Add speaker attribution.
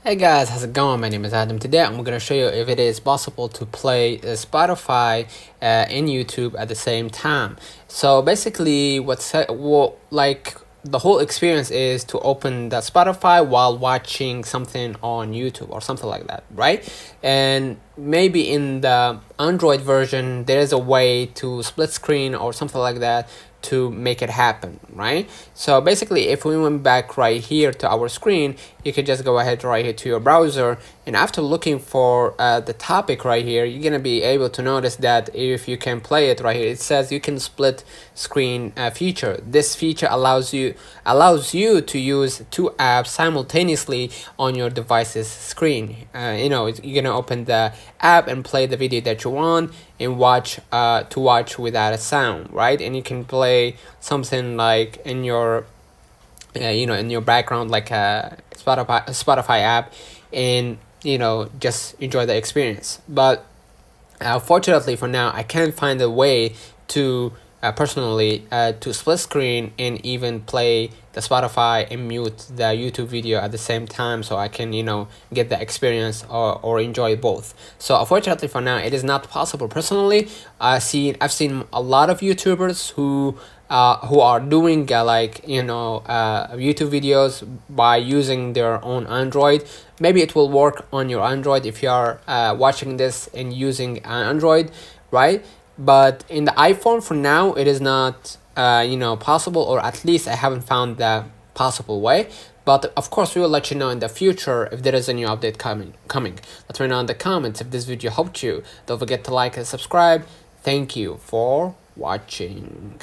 Speaker 1: Hey guys, how's it going? My name is Adam. Today I'm going to show you if it is possible to play Spotify and YouTube at the same time. So basically the whole experience is to open the Spotify while watching something on YouTube or something like that, right? And maybe in the Android version there is a way to split screen or something like that to make it happen, right? So basically if we went back right here to our screen, you can just go ahead right here to your browser, and after looking for the topic right here, you're gonna be able to notice that if you can play it right here, it says you can split screen feature. This feature allows you to use two apps simultaneously on your device's screen. You're gonna open the app and play the video that you want and watch without a sound, right? And you can play something like in your in your background, like a Spotify app, and just enjoy the experience. But fortunately for now, I can't find a way to personally to split screen and even play the Spotify and mute the YouTube video at the same time, so I can get the experience or enjoy both. So unfortunately for now, it is not possible. Personally, I've seen a lot of YouTubers who are doing YouTube videos by using their own Android. Maybe it will work on your Android if you are watching this and using Android, right? But in the iPhone for now, it is not possible, or at least I haven't found the possible way. But of course, we will let you know in the future if there is a new update coming. Let me know in the comments if this video helped you. Don't forget to like and subscribe. Thank you for watching.